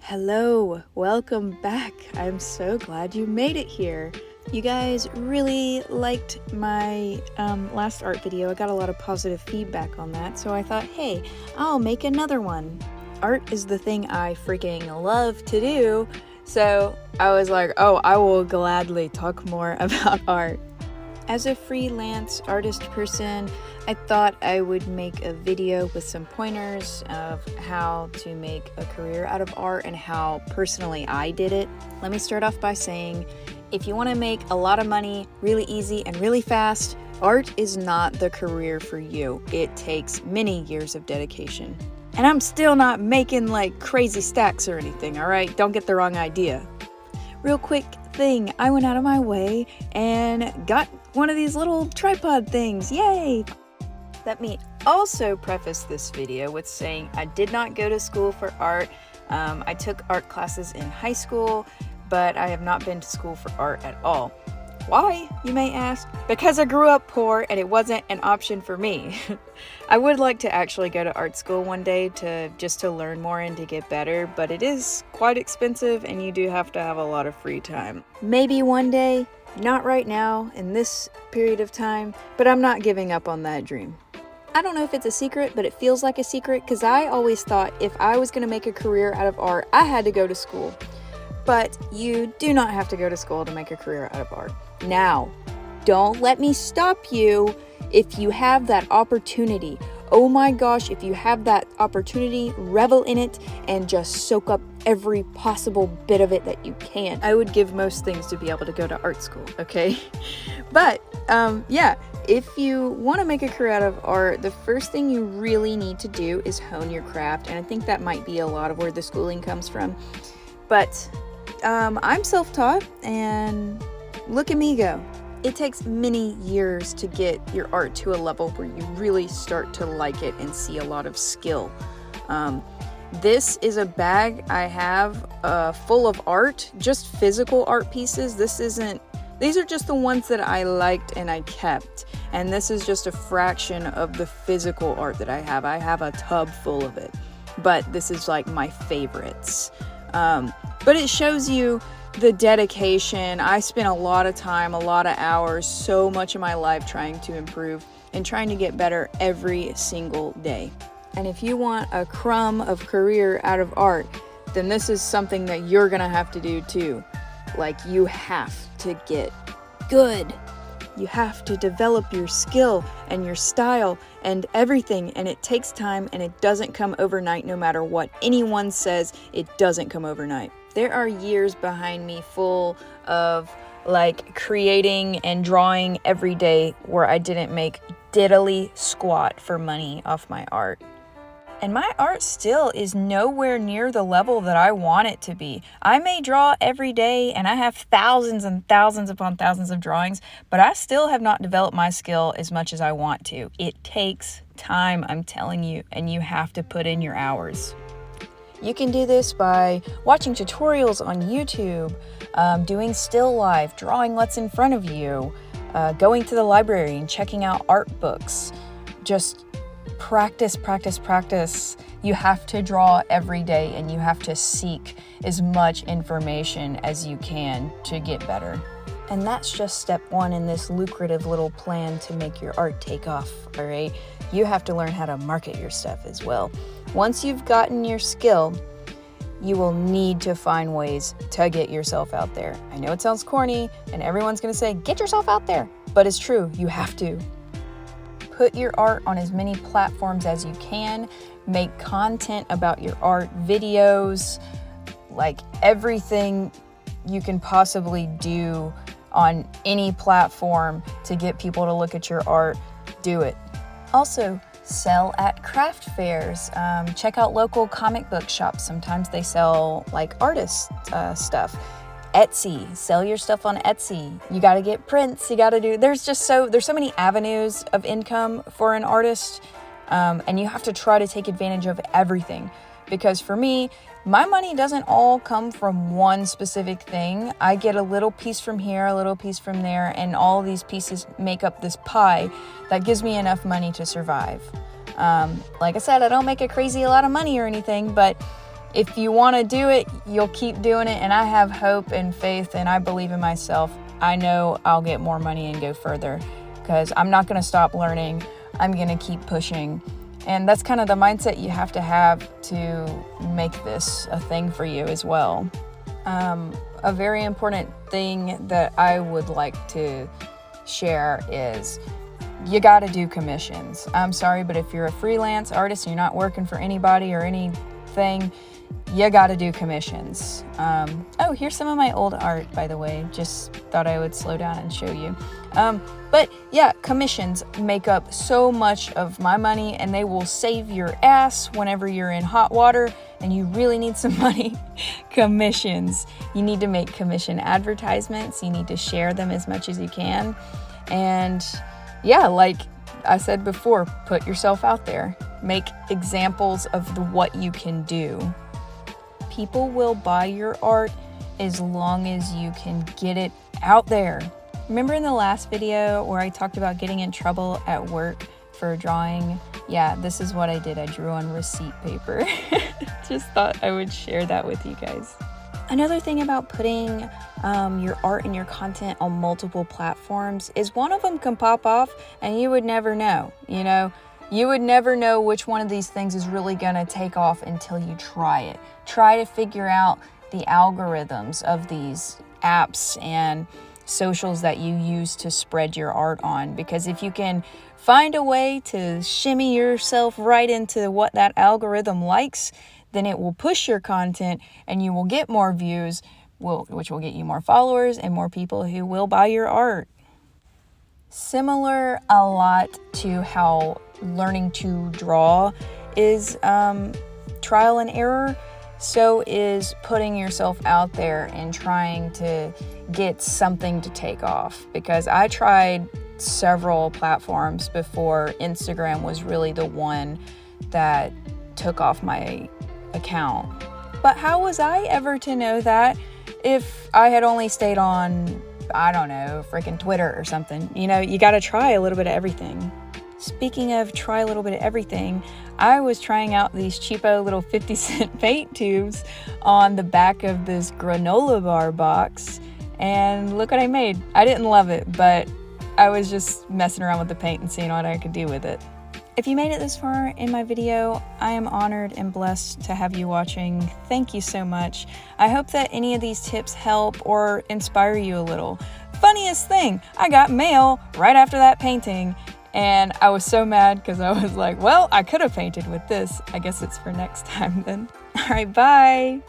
Hello, welcome back. I'm so glad you made it here. You guys really liked my last art video. I got a lot of positive feedback on that, so I thought, hey, I'll make another one. Art is the thing I freaking love to do, so I was like, oh, I will gladly talk more about art. As a freelance artist person, I thought I would make a video with some pointers of how to make a career out of art and how personally I did it. Let me start off by saying, if you want to make a lot of money really easy and really fast, art is not the career for you. It takes many years of dedication. And I'm still not making like crazy stacks or anything, all right? Don't get the wrong idea. Real quick thing, I went out of my way and got one of these little tripod things, yay! Let me also preface this video with saying I did not go to school for art. I took art classes in high school, but I have not been to school for art at all. Why, you may ask? Because I grew up poor and it wasn't an option for me. I would like to actually go to art school one day to learn more and to get better, but it is quite expensive and you do have to have a lot of free time. Maybe one day, not right now in this period of time, but I'm not giving up on that dream. I don't know if it's a secret, but it feels like a secret because I always thought if I was going to make a career out of art, I had to go to school. But you do not have to go to school to make a career out of art. Now, don't let me stop you if you have that opportunity. Oh my gosh, if you have that opportunity, revel in it and just soak up every possible bit of it that you can. I would give most things to be able to go to art school, okay? But, yeah, if you want to make a career out of art, the first thing you really need to do is hone your craft. And I think that might be a lot of where the schooling comes from. But I'm self-taught and look at me go. It takes many years to get your art to a level where you really start to like it and see a lot of skill. This is a bag I have full of art, just physical art pieces. These are just the ones that I liked and I kept. And this is just a fraction of the physical art that I have. I have a tub full of it, but this is like my favorites. But it shows you the dedication. I spent a lot of time, a lot of hours, so much of my life trying to improve and trying to get better every single day. And if you want a crumb of career out of art, then this is something that you're gonna have to do too. Like, you have to get good. You have to develop your skill and your style and everything, and it takes time and it doesn't come overnight. No matter what anyone says, it doesn't come overnight. There are years behind me full of like creating and drawing every day where I didn't make diddly squat for money off my art. And my art still is nowhere near the level that I want it to be. I may draw every day and I have thousands and thousands upon thousands of drawings, but I still have not developed my skill as much as I want to. It takes time, I'm telling you, and you have to put in your hours. You can do this by watching tutorials on YouTube, doing still life, drawing what's in front of you, going to the library and checking out art books. Just practice. You have to draw every day and you have to seek as much information as you can to get better. And that's just step one in this lucrative little plan to make your art take off, all right? You have to learn how to market your stuff as well. Once you've gotten your skill, you will need to find ways to get yourself out there. I know it sounds corny and everyone's gonna say, get yourself out there, but it's true, you have to. Put your art on as many platforms as you can. Make content about your art, videos, like everything you can possibly do on any platform to get people to look at your art, do it. Also, sell at craft fairs. Check out local comic book shops. Sometimes they sell like artist stuff. Etsy, sell your stuff on Etsy. You got to get prints. There's so many avenues of income for an artist, and you have to try to take advantage of everything. Because for me, my money doesn't all come from one specific thing. I get a little piece from here, a little piece from there, and all these pieces make up this pie that gives me enough money to survive. Like I said, I don't make a crazy lot of money or anything, but if you want to do it, you'll keep doing it. And I have hope and faith, and I believe in myself. I know I'll get more money and go further, because I'm not going to stop learning. I'm going to keep pushing. And that's kind of the mindset you have to make this a thing for you as well. A very important thing that I would like to share is you got to do commissions. I'm sorry, but if you're a freelance artist and you're not working for anybody or anything, you got to do commissions. Oh, here's some of my old art, by the way. Just thought I would slow down and show you. But yeah, commissions make up so much of my money, and they will save your ass whenever you're in hot water and you really need some money. Commissions. You need to make commission advertisements. You need to share them as much as you can. And yeah, like I said before, put yourself out there. Make examples of what you can do. People will buy your art as long as you can get it out there. Remember in the last video where I talked about getting in trouble at work for drawing? Yeah, this is what I did. I drew on receipt paper. Just thought I would share that with you guys. Another thing about putting your art and your content on multiple platforms is one of them can pop off and you would never know, you know? You would never know which one of these things is really gonna take off until you try it. Try to figure out the algorithms of these apps and socials that you use to spread your art on. Because if you can find a way to shimmy yourself right into what that algorithm likes, then it will push your content and you will get more views, which will get you more followers and more people who will buy your art. Similar a lot to how learning to draw is trial and error, so is putting yourself out there and trying to get something to take off. Because I tried several platforms before Instagram was really the one that took off my account. But how was I ever to know that if I had only stayed on, I don't know, freaking Twitter or something? You know, you got to try a little bit of everything. Speaking of try a little bit of everything, I was trying out these cheapo little 50-cent paint tubes on the back of this granola bar box, and look what I made. I didn't love it, but I was just messing around with the paint and seeing what I could do with it. If you made it this far in my video, I am honored and blessed to have you watching. Thank you so much. I hope that any of these tips help or inspire you a little. Funniest thing, I got mail right after that painting, and I was so mad because I was like, well, I could have painted with this. I guess it's for next time then. All right, bye.